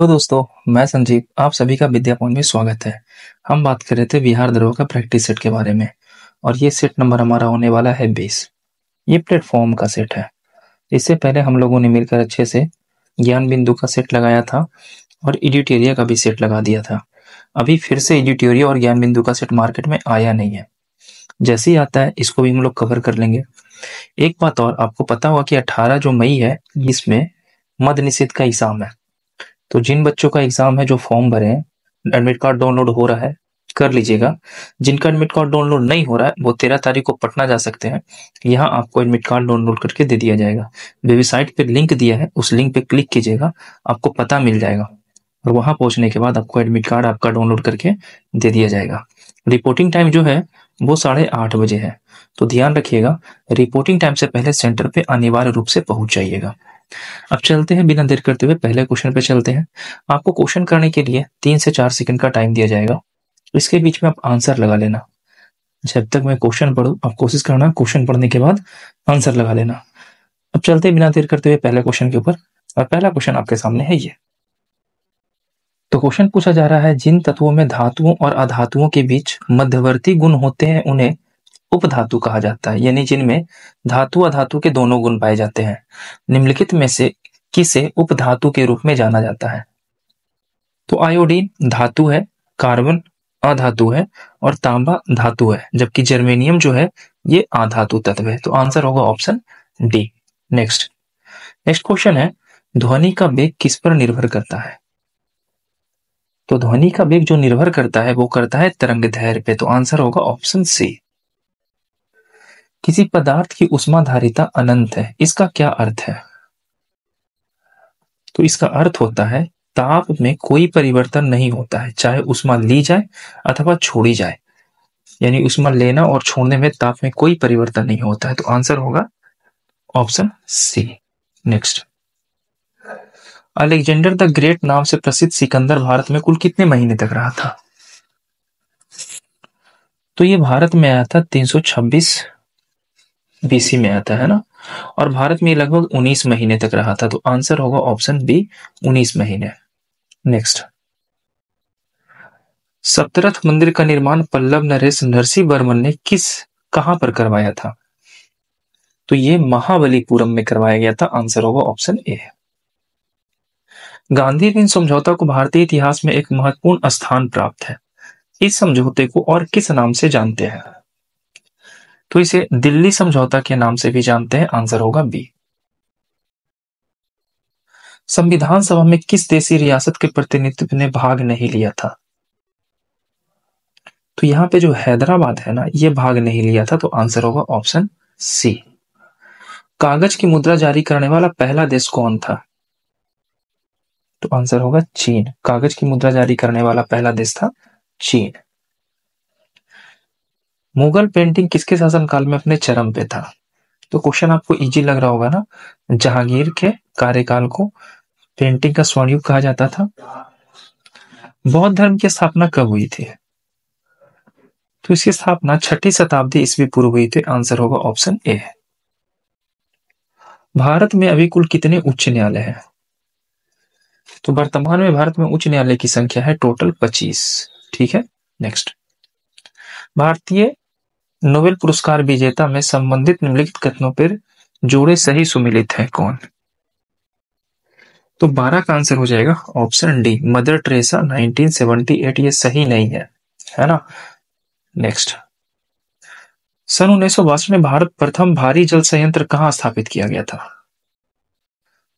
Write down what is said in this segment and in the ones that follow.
तो दोस्तों, मैं संजीव, आप सभी का विद्या पॉइंट में स्वागत है। हम बात कर रहे थे बिहार दरों का प्रैक्टिस सेट के बारे में और ये सेट नंबर हमारा होने वाला है 20। ये प्लेटफॉर्म का सेट है। इससे पहले हम लोगों ने मिलकर अच्छे से ज्ञान बिंदु का सेट लगाया था और एडिटोरिया का भी सेट लगा दिया था। अभी फिर से एडिटोरिया और ज्ञान बिंदु का सेट मार्केट में आया नहीं है। जैसे ही आता है इसको भी हम लोग कवर कर लेंगे। एक बात और, आपको पता होगा कि 18 जो मई है इसमें मद्य निषेध का एग्जाम है। तो जिन बच्चों का एग्जाम है, जो फॉर्म भरे हैं, एडमिट कार्ड डाउनलोड हो रहा है, कर लीजिएगा। जिनका एडमिट कार्ड डाउनलोड नहीं हो रहा है वो 13 तारीख को पटना जा सकते हैं। यहाँ आपको एडमिट कार्ड डाउनलोड करके दे दिया जाएगा। वेबसाइट पे लिंक दिया है, उस लिंक पे क्लिक कीजिएगा, आपको पता मिल जाएगा और वहां पहुंचने के बाद आपको एडमिट कार्ड आपका डाउनलोड करके दे दिया जाएगा। रिपोर्टिंग टाइम जो है वो 8:30 बजे है, तो ध्यान रखिएगा, रिपोर्टिंग टाइम से पहले सेंटर पे अनिवार्य रूप से पहुंच जाइएगा। अब चलते हैं, बिना देर करते हुए पहले क्वेश्चन पे चलते हैं। आपको क्वेश्चन करने के लिए 3 से 4 सेकंड का टाइम दिया जाएगा। इसके बीच में आप आंसर लगा लेना। जब तक मैं क्वेश्चन पढ़ूं आप कोशिश करना क्वेश्चन पढ़ने के बाद आंसर लगा लेना। अब चलते हैं बिना देर करते हुए पहले क्वेश्चन के ऊपर, और पहला क्वेश्चन आपके सामने है ये। तो क्वेश्चन पूछा जा रहा है, जिन तत्वों में धातुओं और अधातुओं के बीच मध्यवर्ती गुण होते हैं उन्हें उपधातु कहा जाता है। यानी जिनमें धातु अधातु के दोनों गुण पाए जाते हैं, निम्नलिखित में से किसे उपधातु के रूप में जाना जाता है? तो आयोडीन धातु है, कार्बन अधातु है और तांबा धातु है, जबकि जर्मेनियम जो है ये अधातु तत्व है। तो आंसर होगा option D. Next next question है, ध्वनि का वेग किस पर निर्भर करता है? तो ध्वनि का वेग जो निर्भर करता है वो करता है तरंग दैर्ध्य पे। तो आंसर होगा ऑप्शन सी। किसी पदार्थ की उष्माधारिता अनंत है, इसका क्या अर्थ है? तो इसका अर्थ होता है ताप में कोई परिवर्तन नहीं होता है, चाहे उष्मा ली जाए अथवा छोड़ी जाए। यानी उष्मा लेना और छोड़ने में ताप में कोई परिवर्तन नहीं होता है। तो आंसर होगा option C. Next, Alexander the Great नाम से प्रसिद्ध सिकंदर भारत में कुल कितने महीने तक रहा था? तो ये भारत में आया था 326 बीसी में आता है ना, और भारत में लगभग 19 महीने तक रहा था। तो आंसर होगा ऑप्शन बी, 19 महीने। नेक्स्ट, सप्तरथ मंदिर का निर्माण पल्लव नरेश नरसिंह वर्मन ने कहां पर करवाया था? तो ये महाबलीपुरम में करवाया गया था। आंसर होगा ऑप्शन ए। गांधी ऋण समझौता को भारतीय इतिहास में एक महत्वपूर्ण स्थान प्राप्त है। इस समझौते को और किस नाम से जानते हैं? तो इसे दिल्ली समझौता के नाम से भी जानते हैं। आंसर होगा बी। संविधान सभा में किस देशी रियासत के प्रतिनिधित्व ने भाग नहीं लिया था? तो यहाँ पे जो हैदराबाद है ना, ये भाग नहीं लिया था। तो आंसर होगा ऑप्शन सी। कागज की मुद्रा जारी करने वाला पहला देश कौन था? तो आंसर होगा चीन। कागज की मुद्रा जारी करने वाला पहला देश था चीन। मुगल पेंटिंग किसके शासनकाल में अपने चरम पे था? तो क्वेश्चन आपको इजी लग रहा होगा ना। जहांगीर के कार्यकाल को पेंटिंग का स्वर्णयुग कहा जाता था। बौद्ध धर्म की स्थापना कब हुई थी? तो इसकी स्थापना 6ठी शताब्दी ईस्वी पूर्व हुई थी। आंसर होगा ऑप्शन ए। भारत में अभी कुल कितने उच्च न्यायालय हैं? तो वर्तमान में भारत में उच्च न्यायालय की संख्या है टोटल 25। ठीक है। नेक्स्ट, भारतीय नोबेल पुरस्कार विजेता में संबंधित निम्नलिखित कथनों पर जोड़े सही सुमिलित है कौन? तो 12 का आंसर हो जाएगा ऑप्शन डी, मदर टेरेसा 1978। ये सही नहीं है ना। नेक्स्ट, सन 1962 में भारत प्रथम भारी जल संयंत्र कहां स्थापित किया गया था?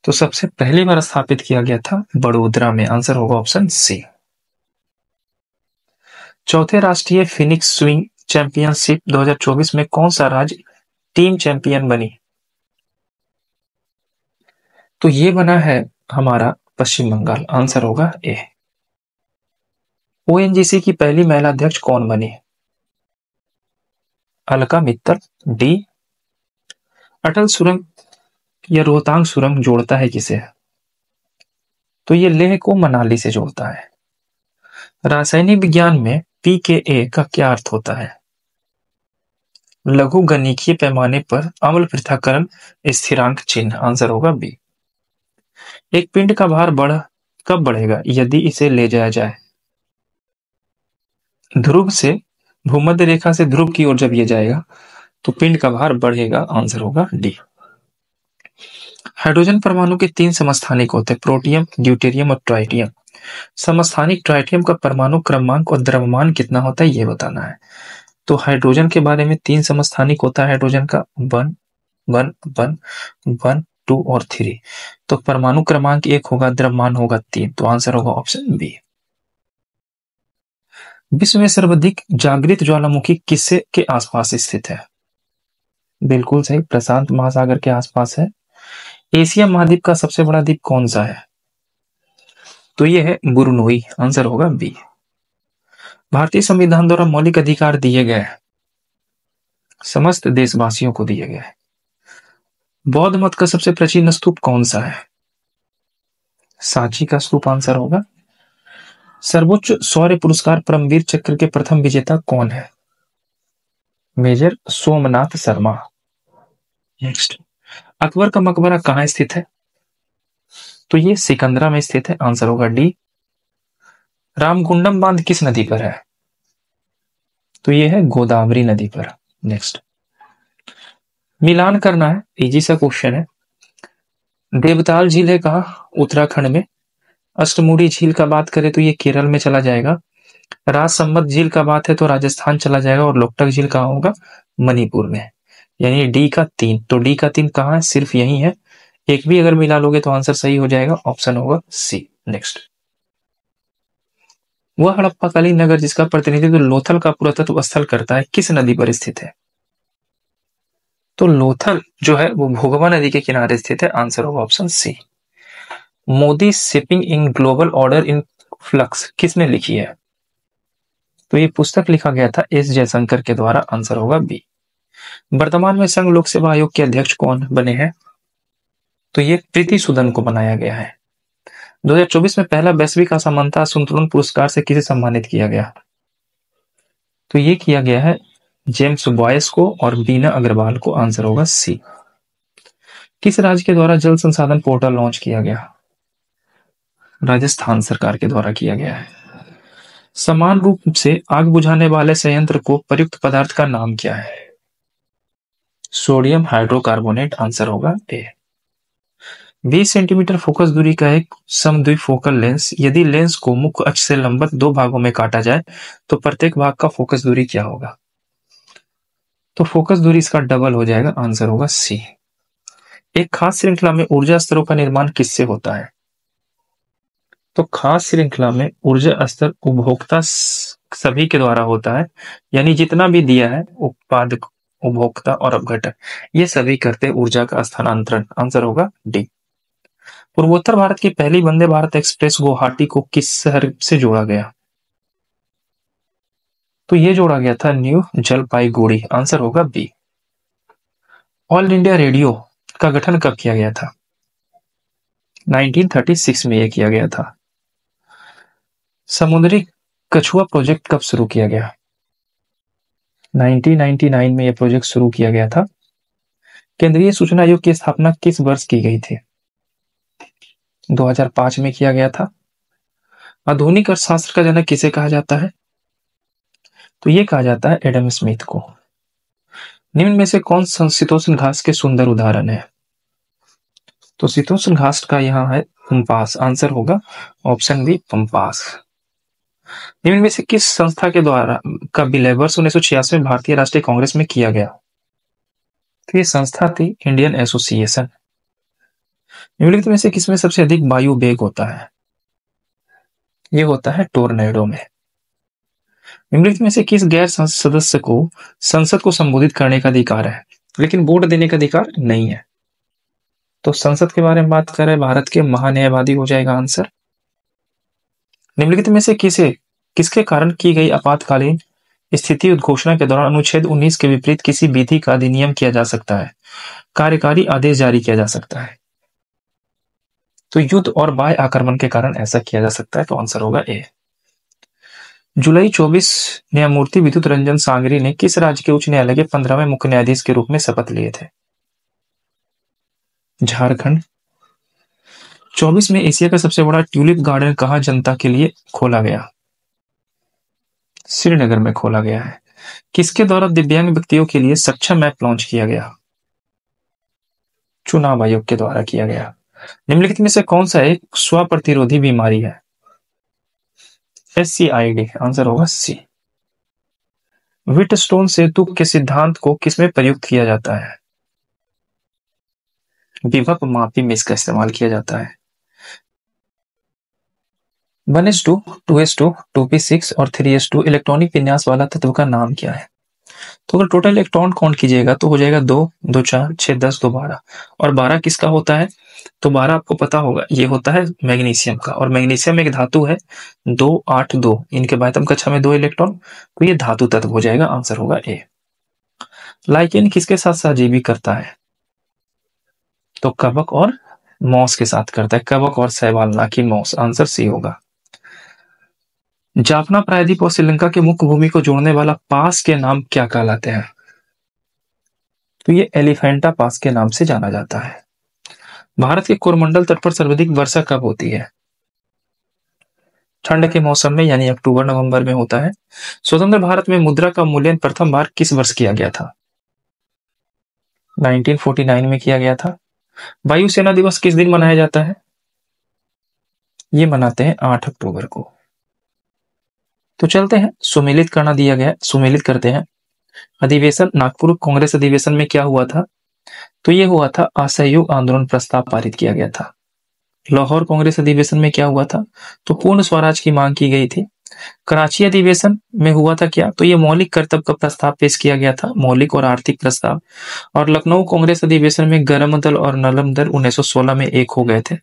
तो सबसे पहली बार स्थापित किया गया था बड़ोदरा में। आंसर होगा ऑप्शन सी। चौथे राष्ट्रीय फिनिक्स स्विंग चैंपियनशिप 2024 में कौन सा राज्य टीम चैंपियन बनी? तो ये बना है हमारा पश्चिम बंगाल। आंसर होगा ए। ओएनजीसी की पहली महिला अध्यक्ष कौन बनी? अलका मित्तल। डी, अटल सुरंग या रोहतांग सुरंग जोड़ता है किसे? तो ये लेह को मनाली से जोड़ता है। रासायनिक विज्ञान में पीकेए का क्या अर्थ होता है? लघु गणिकीय पैमाने पर अम्ल पृथक्करण स्थिरांक चिन्ह। आंसर होगा बी। एक पिंड का भार बढ़ कब बढ़ेगा? यदि इसे ले जाया जाए ध्रुव से भूमध्य रेखा से ध्रुव की ओर जब ये जाएगा तो पिंड का भार बढ़ेगा। आंसर होगा डी। हाइड्रोजन परमाणु के 3 समस्थानिक होते हैं, प्रोटियम, ड्यूटेरियम और ट्राइटियम। समस्थानिक ट्राइटियम का परमाणु क्रमांक और द्रव्यमान कितना होता है ये बताना है। तो हाइड्रोजन के बारे में 3 समस्थानिक होता है हाइड्रोजन का, 1 1 1 1 2 और 3। तो परमाणु क्रमांक 1 होगा, द्रव्यमान होगा 3। तो आंसर होगा ऑप्शन बी। विश्व में सर्वाधिक जागृत ज्वालामुखी किससे के आसपास स्थित है? बिल्कुल सही, प्रशांत महासागर के आसपास है। एशिया महाद्वीप का सबसे बड़ा द्वीप कौन सा है? तो ये है बुरनोई। आंसर होगा बी। भारतीय संविधान द्वारा मौलिक अधिकार दिए गए हैं, समस्त देशवासियों को दिए गए हैं। बौद्ध मत का सबसे प्राचीन स्तूप कौन सा है? सांची का स्तूप आंसर होगा। सर्वोच्च शौर्य पुरस्कार परमवीर चक्र के प्रथम विजेता कौन है? मेजर सोमनाथ शर्मा। नेक्स्ट, अकबर का मकबरा कहां स्थित है? तो ये सिकंदरा में स्थित है। आंसर होगा डी। रामकुंडम बांध किस नदी पर है? तो ये है गोदावरी नदी पर। नेक्स्ट, मिलान करना है, इजी सा क्वेश्चन है। देवताल झील है कहा? उत्तराखंड में। अष्टमुड़ी झील का बात करें तो ये केरल में चला जाएगा। राजसम्मत झील का बात है तो राजस्थान चला जाएगा। और लोकटक झील कहाँ होगा? मणिपुर में। यानी डी का 3। तो डी का 3 कहाँ है? सिर्फ यही है। एक भी अगर मिला लोगे तो आंसर सही हो जाएगा। ऑप्शन होगा सी। नेक्स्ट, वह हड़प्पाकालीन नगर जिसका प्रतिनिधित्व लोथल का पुरातत्व स्थल करता है किस नदी पर स्थित है? तो लोथल जो है वो भोगवा नदी के किनारे स्थित है। आंसर होगा option C. Modi shaping in global order in flux किसने लिखी है? तो ये पुस्तक लिखा गया था एस जयशंकर के द्वारा। आंसर होगा बी। वर्तमान में संघ लोक सेवा आयोग के अध्यक्ष कौन बने हैं? तो ये प्रीति सुदन को बनाया गया है। 2024 में पहला वैश्विक असमानता संतुलन पुरस्कार से किसे सम्मानित किया गया? तो ये किया गया है जेम्स बॉयस को और बीना अग्रवाल को। आंसर होगा सी। किस राज्य के द्वारा जल संसाधन पोर्टल लॉन्च किया गया? राजस्थान सरकार के द्वारा किया गया है। समान रूप से आग बुझाने वाले संयंत्र को प्रयुक्त पदार्थ का नाम क्या है? Sodium hydrocarbonate. आंसर होगा ए। 20 सेंटीमीटर फोकस दूरी का एक समद्विफोकल लेंस यदि लेंस को मुख्य अक्ष से लंबवत 2 भागों में काटा जाए तो प्रत्येक भाग का फोकस दूरी क्या होगा? तो फोकस दूरी इसका डबल हो जाएगा। आंसर होगा सी। एक खास श्रृंखला में ऊर्जा स्तरों का निर्माण किससे होता है? तो खास श्रृंखला में ऊर्जा स्तर उपभोक्ता सभी के द्वारा होता है। यानी जितना भी दिया है उत्पादक, उपभोक्ता और अपघटक, ये सभी करते ऊर्जा का स्थानांतरण। आंसर होगा डी। पूर्वोत्तर भारत की पहली वंदे भारत एक्सप्रेस गुवाहाटी को किस शहर से जोड़ा गया? तो ये जोड़ा गया था न्यू जलपाईगुड़ी। आंसर होगा बी। ऑल इंडिया रेडियो का गठन कब किया गया था? 1936 में यह किया गया था। समुद्री कछुआ प्रोजेक्ट कब शुरू किया गया? 1999 में यह प्रोजेक्ट शुरू किया गया था। केंद्रीय सूचना आयोग की स्थापना किस वर्ष की गई थी? 2005 में किया गया था। आधुनिक अर्थशास्त्र का जनक किसे कहा जाता है? तो ये कहा जाता है एडम स्मिथ को। निम्न में से कौन शीतोष्ण घास के सुंदर उदाहरण है? तो शीतोष्ण घास का यहाँ है पंपास। आंसर होगा ऑप्शन बी पंपास। निम्न में से किस संस्था के द्वारा का विलय वर्ष 1986 में भारतीय राष्ट्रीय कांग्रेस में किया गया? तो ये संस्था थी इंडियन एसोसिएशन। निम्नलिखित में से किसमें सबसे अधिक वायु वेग होता है? ये होता है टोर्नेडो में। निम्नलिखित में से किस गैर संसद सदस्य को संसद को संबोधित करने का अधिकार है लेकिन वोट देने का अधिकार नहीं है? तो संसद के बारे में बात करें, भारत के महान्यायवादी हो जाएगा आंसर। निम्नलिखित में से किसके कारण की गई आपातकालीन स्थिति उद्घोषणा के दौरान अनुच्छेद 19 के विपरीत किसी विधि का अधिनियम किया जा सकता है, कार्यकारी आदेश जारी किया जा सकता है? तो युद्ध और बाह्य आक्रमण के कारण ऐसा किया जा सकता है। तो आंसर होगा ए। जुलाई 24 न्यायमूर्ति विद्युत रंजन सांगरी ने किस राज्य के उच्च न्यायालय के 15वें मुख्य न्यायाधीश के रूप में शपथ लिए थे? झारखंड। 24 में एशिया का सबसे बड़ा ट्यूलिप गार्डन कहाँ जनता के लिए खोला गया? श्रीनगर में खोला गया है। किसके द्वारा दिव्यांग व्यक्तियों के लिए सक्षम ऐप लॉन्च किया गया? चुनाव आयोग के द्वारा किया गया। निम्नलिखित में से कौन सा एक स्व प्रतिरोधी बीमारी है? SCID, आंसर होगा सी। व्हीटस्टोन सेतु के सिद्धांत को किसमें प्रयुक्त किया जाता है? विभव मापी में इसका इस्तेमाल किया जाता है। 1:2, 2:2, 2p6 और 3:2 इलेक्ट्रॉनिक विन्यास वाला तत्व का नाम क्या है? तो अगर टोटल इलेक्ट्रॉन काउंट कीजिएगा तो हो जाएगा 2, 2, 4, 6, 10, 2, 12। और 12 किसका होता है? तो 12 आपको पता होगा, ये होता है मैग्नीशियम का, और मैग्नीशियम एक धातु है 2, 8, 2, इनके बाह्यतम कक्षा में 2 इलेक्ट्रॉन, तो ये धातु तत्व हो जाएगा, आंसर होगा ए। लाइकेन किसके साथ सहजीवी करता है? तो कवक और मॉस के साथ करता है, कवक और शैवाल, ना कि मॉस, आंसर सी होगा। जाफना प्रायद्वीप और श्रीलंका के मुख्य भूमि को जोड़ने वाला पास के नाम क्या कहलाते हैं? तो ये एलिफेंटा पास के नाम से जाना जाता है। भारत के कोरमंडल तट पर सर्वाधिक वर्षा कब होती है? ठंड के मौसम में, यानी अक्टूबर नवंबर में होता है। स्वतंत्र भारत में मुद्रा का मूल्यांकन प्रथम बार किस वर्ष किया गया था? 1949 में किया गया था। वायुसेना दिवस किस दिन मनाया जाता है? ये मनाते हैं 8 अक्टूबर को। तो चलते हैं, सुमेलित करना दिया गया, सुमेलित करते हैं। अधिवेशन, नागपुर कांग्रेस अधिवेशन में क्या हुआ था? तो ये हुआ था असहयोग आंदोलन प्रस्ताव पारित किया गया था। लाहौर कांग्रेस अधिवेशन में क्या हुआ था? तो पूर्ण स्वराज की मांग की गई थी। कराची अधिवेशन में हुआ था क्या? तो ये मौलिक कर्तव्य का प्रस्ताव पेश किया गया था, मौलिक और आर्थिक प्रस्ताव। और लखनऊ कांग्रेस अधिवेशन में गरम दल और नरम दल 1916 में एक हो गए थे।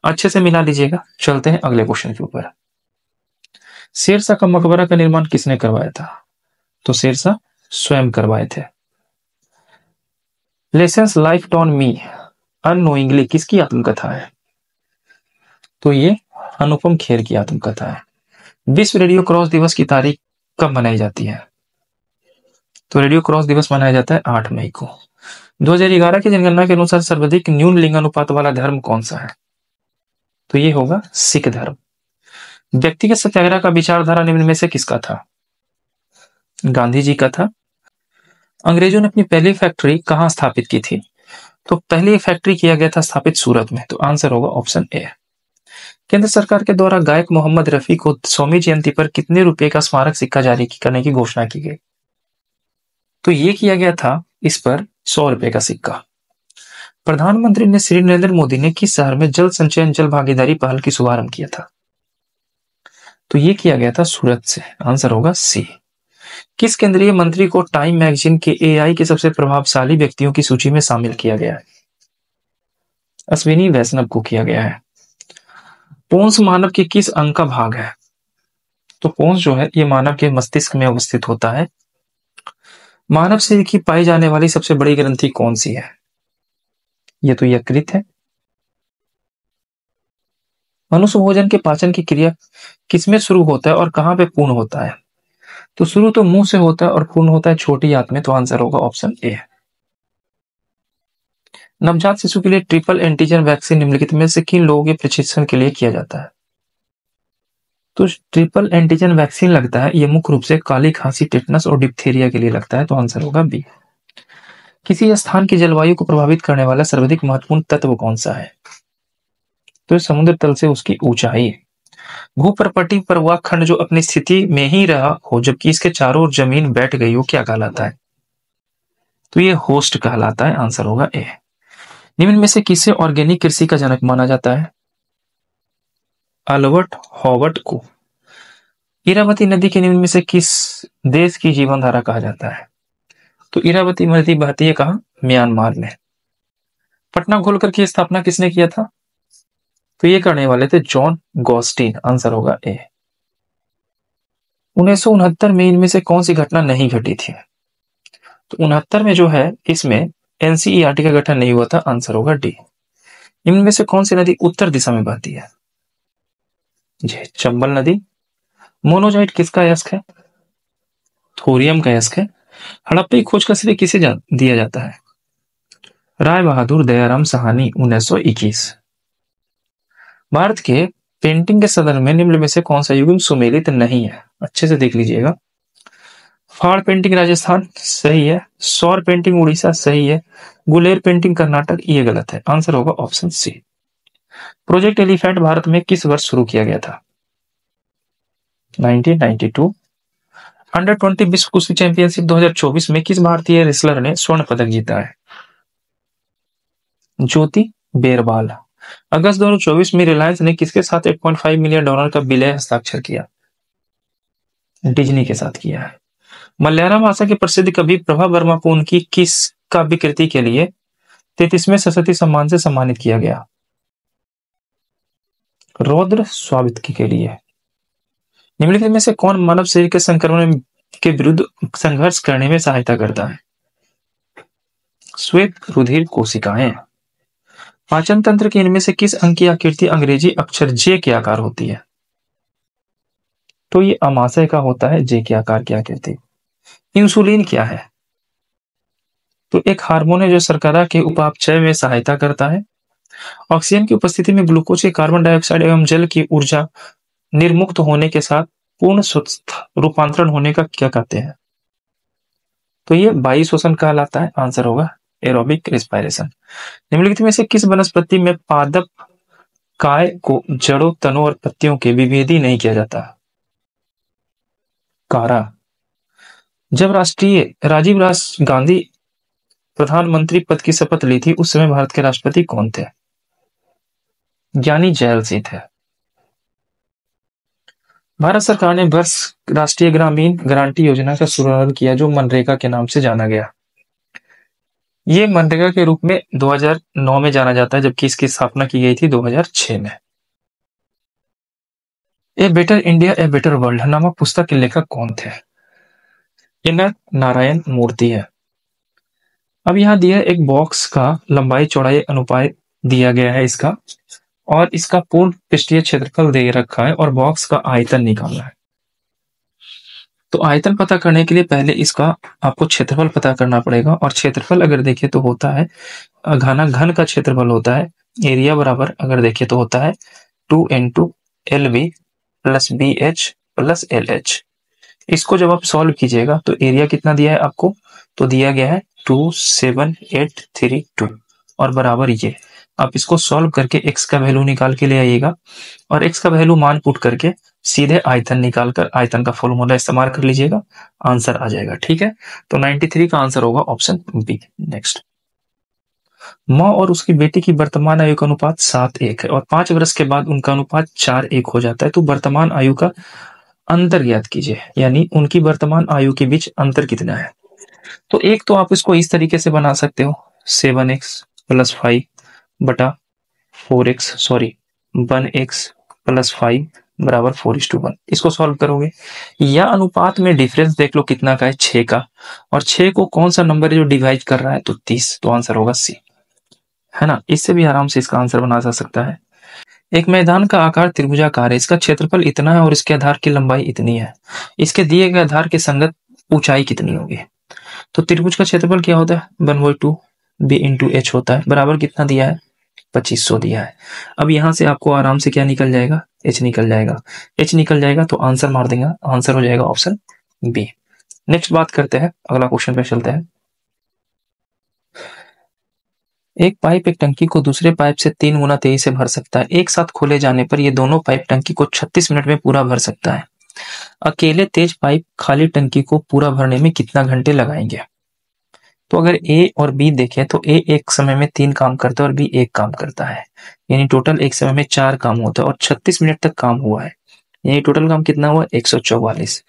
अच्छे से मिला लीजिएगा। चलते हैं अगले क्वेश्चन के ऊपर। शेरशाह का मकबरा का निर्माण किसने करवाया था? तो शेरशाह स्वयं करवाए थे। लेसन्स लाइफ टॉन मी अननोइंगली किसकी आत्मकथा है? तो ये अनुपम खेर की आत्मकथा है। विश्व रेडियो क्रॉस दिवस की तारीख कब मनाई जाती है? तो रेडियो क्रॉस दिवस मनाया जाता है 8 मई को। 2011 की जनगणना के अनुसार सर्वाधिक न्यून लिंगानुपात वाला धर्म कौन सा है? तो ये होगा सिख धर्म। व्यक्तिगत सत्याग्रह का विचारधारा निम्न में से किसका था? गांधी जी का था। अंग्रेजों ने अपनी पहली फैक्ट्री कहां स्थापित की थी? तो पहली फैक्ट्री किया गया था स्थापित सूरत में, तो आंसर होगा ऑप्शन ए। केंद्र सरकार के द्वारा गायक मोहम्मद रफी को 100वीं जयंती पर कितने रुपए का स्मारक सिक्का जारी करने की घोषणा की गई? तो ये किया गया था इस पर 100 रुपए का सिक्का। प्रधानमंत्री ने श्री नरेंद्र मोदी ने किस शहर में जल संचयन जल भागीदारी पहल की शुभारंभ किया था? तो ये किया गया था सूरत से, आंसर होगा सी। किस केंद्रीय मंत्री को टाइम मैगजीन के एआई के सबसे प्रभावशाली व्यक्तियों की सूची में शामिल किया गया है? अश्विनी वैष्णव को किया गया है। पोन्स मानव के किस अंग का भाग है? तो पोन्स जो है ये मानव के मस्तिष्क में अवस्थित होता है। मानव शरीर की पाई जाने वाली सबसे बड़ी ग्रंथि कौन सी है? ये तो यकृत है। मनुष्य भोजन के पाचन की क्रिया किसमें शुरू होता है और कहां पे पूर्ण होता है? तो शुरू तो मुंह से होता है और पूर्ण होता है छोटी आंत में, तो आंसर होगा ऑप्शन ए। नवजात शिशु के लिए ट्रिपल एंटीजन वैक्सीन निम्नलिखित में से किन लोगों के प्रशिक्षण के लिए किया जाता है? तो ट्रिपल एंटीजन वैक्सीन लगता है ये मुख्य रूप से काली खांसी, टेटनस और डिप्थीरिया के लिए लगता है, तो आंसर होगा बी। किसी स्थान की जलवायु को प्रभावित करने वाला सर्वाधिक महत्वपूर्ण तत्व कौन सा है? तो समुद्र तल से उसकी ऊंचाई। भूप्रपट्टी पर वह खंड जो अपनी स्थिति में ही रहा हो जबकि इसके चारों ओर जमीन बैठ गई हो, क्या कहलाता है? तो ये होस्ट कहलाता है, आंसर होगा ए। निम्न में से किसे ऑर्गेनिक कृषि का जनक माना जाता है? अल्बर्ट हॉवर्ड को। इरावती नदी के निम्न में से किस देश की जीवन धारा कहा जाता है? तो इरावती नदी बहती है कहां? म्यांमार में। पटना घोलकर की स्थापना किसने किया था? तो ये करने वाले थे जॉन गॉस्टिन, आंसर होगा ए। 1969 में इनमें से कौन सी घटना नहीं घटी थी? तो 69 में जो है इसमें एनसीईआरटी का गठन नहीं हुआ था, आंसर होगा डी। इनमें से कौन सी नदी उत्तर दिशा में बहती है? जी चंबल नदी। मोनोजाइट किसका अयस्क है? थोरियम का अयस्क है। हड़प्पा खोज का श्रेय किसे दिया जाता है? राय बहादुर दयाराम साहनी 1921। भारत के पेंटिंग के सदन में निम्न में से कौन सा युग्म सुमेलित नहीं है? अच्छे से देख लीजिएगा। फाड़ पेंटिंग राजस्थान सही है, सौर पेंटिंग उड़ीसा सही है, गुलेर पेंटिंग कर्नाटक ये गलत है। आंसर होगा option C. Project elephant Bharat में किस वर्ष शुरू किया गया था? 1992। अंडर 20 विश्व कुश्ती चैंपियनशिप 2024 में किस भारतीय रेसलर ने स्वर्ण पदक जीता है? ज्योति बेरवाल। अगस्त 2024 में रिलायंस ने किसके साथ $8.5 मिलियन का विलय हस्ताक्षर किया? डिज्नी के साथ किया है। मलयालम भाषा के प्रसिद्ध कवि प्रभा वर्मा को उनकी किस काव्य कृति के लिए 33वें सरस्वती सम्मान से सम्मानित किया गया? रौद्र स्वाभित्की के लिए। निम्नलिखित में से कौन मानव शरीर के संक्रमण के विरुद्ध संघर्ष करने में सहायता करता है? श्वेत रुधिर कोशिकाएं। पाचन तंत्र के इनमें से किस अंग की आकृति अंग्रेजी अक्षर जे के आकार होती है? तो ये अमाशय का होता है जे के आकार की आकृति। इंसुलिन क्या है? तो एक हार्मोन है जो शर्करा के उपापचय में सहायता करता है। ऑक्सीजन की उपस्थिति में ग्लूकोज के कार्बन डाइऑक्साइड एवं जल की ऊर्जा निर्मुक्त होने के साथ पूर्ण स्वस्थ रूपांतरण होने का क्या कहते हैं? तो ये वायु शोषण कहलाता है। आंसर होगा एरोबिक रेस्पिरेशन। निम्नलिखित में से किस वनस्पति में पादप काय को जड़ों, तनों और पत्तियों के विभेदी नहीं किया जाता? कारा। जब राजीव गांधी प्रधानमंत्री पद की शपथ ली थी उस समय भारत के राष्ट्रपति कौन थे? ज्ञानी जैल सिंह थे। भारत सरकार ने वर्ष राष्ट्रीय ग्रामीण गारंटी योजना का शुभारंभ किया जो मनरेगा के नाम से जाना गया। ये मनरेगा के रूप में 2009 में जाना जाता है जबकि इसकी स्थापना की गई थी 2006 में। A better India a better world नामक पुस्तक के लेखक कौन थे? इनर नारायण मूर्ति है। अब यहाँ दिया एक बॉक्स का लंबाई चौड़ाई अनुपात दिया गया है इसका, और इसका पूर्ण पृष्ठीय क्षेत्रफल दे रखा है और बॉक्स का आयतन निकालना है। तो आयतन पता करने के लिए पहले इसका आपको क्षेत्रफल पता करना पड़ेगा, और क्षेत्रफल अगर देखें तो होता है घन का क्षेत्रफल होता है एरिया बराबर अगर देखें तो होता है 2 × LV + BH + LH। इसको जब आप सॉल्व कीजिएगा तो एरिया कितना दिया है आपको? तो दिया गया है 27832 और बराबर ये। आप इसको सॉल्व करके x का वैल्यू निकाल के ले आइएगा और x का वैल्यू मान पुट करके सीधे आयतन निकालकर आयतन का फॉर्मूला इस्तेमाल कर लीजिएगा, आंसर आ जाएगा। ठीक है, तो 93 का आंसर होगा ऑप्शन बी। नेक्स्ट, माँ और उसकी बेटी की वर्तमान आयु का अनुपात 7:1 है और 5 वर्ष के बाद उनका अनुपात 4:1 हो जाता है। तो वर्तमान आयु का अंतर ज्ञात कीजिए, यानी उनकी वर्तमान आयु के बीच अंतर कितना है। तो एक तो आप इसको इस तरीके से बना सकते हो 7x + 5 बटा 4x 1x + 5 बराबर 4:1। इसको सॉल्व करोगे, या अनुपात में डिफरेंस देख लो कितना का है 6 का, और 6 को कौन सा नंबर है जो डिवाइड कर रहा है? तो 30। तो आंसर होगा सी, है ना। इससे भी आराम से इसका आंसर बना जा सकता है। एक मैदान का आकार त्रिभुजाकार है, इसका क्षेत्रफल इतना है और इसके आधार की लंबाई इतनी है, इसके दिए गए आधार के संगत ऊंचाई कितनी होगी? तो त्रिभुज का क्षेत्रफल क्या होता है? 1/2 b × h होता है, बराबर कितना दिया है? 2500 दिया है। अब यहां से आपको आराम से क्या निकल जाएगा? h निकल जाएगा। h निकल जाएगा तो आंसर मार देंगे, आंसर हो जाएगा ऑप्शन बी। नेक्स्ट बात करते हैं, अगला क्वेश्चन पे चलते हैं। एक पाइप एक टंकी को दूसरे पाइप से 3 गुना तेजी से भर सकता है। एक साथ खोले जाने पर ये दोनों पाइप टंकी को 36 मिनट में पूरा भर सकता है। अकेले तेज पाइप खाली टंकी को पूरा भरने में कितना घंटे लगाएंगे? तो अगर ए और बी देखें तो ए एक समय में 3 काम करता है और बी 1 काम करता है, यानी टोटल एक समय में 4 काम होता है और 36 मिनट तक काम हुआ है, यानी टोटल काम कितना हुआ? 144।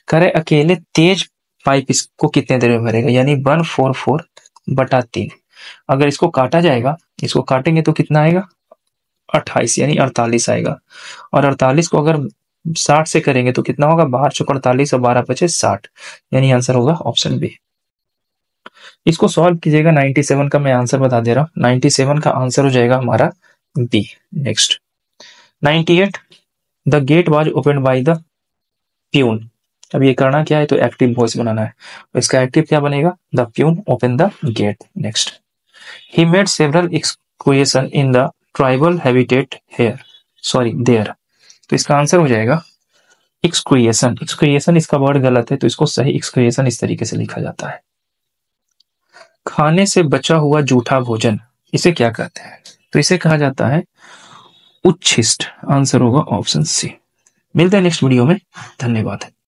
कह रहे अकेले तेज पाइप इसको कितने देर में भरेगा, यानी 144/3। अगर इसको काटा जाएगा, इसको काटेंगे तो कितना आएगा? 28, यानी 48 आएगा। और 48 को अगर 60 से करेंगे तो कितना होगा? 12×4 = 48 और 12×5 = 60, यानी आंसर होगा ऑप्शन बी। इसको सॉल्व कीजिएगा। 97 का मैं आंसर बता दे रहा हूं, 97 का आंसर हो जाएगा हमारा B. Next, 98 the gate was open by the peon. अब ये करना क्या है? तो एक्टिव वॉइस बनाना है, तो इसका एक्टिव क्या बनेगा? The peon open the gate. Next, he made several excavations in the tribal habitat here। Sorry there. तो इसका आंसर हो जाएगा एक्सक्रिएशन। एक्सक्रिएशन इसका वर्ड गलत है, तो इसको सही एक्सक्रिएशन इस तरीके से लिखा जाता है। खाने से बचा हुआ जूठा भोजन इसे क्या कहते हैं? तो इसे कहा जाता है उच्छिष्ट। आंसर होगा ऑप्शन सी। मिलते हैं नेक्स्ट वीडियो में। धन्यवाद।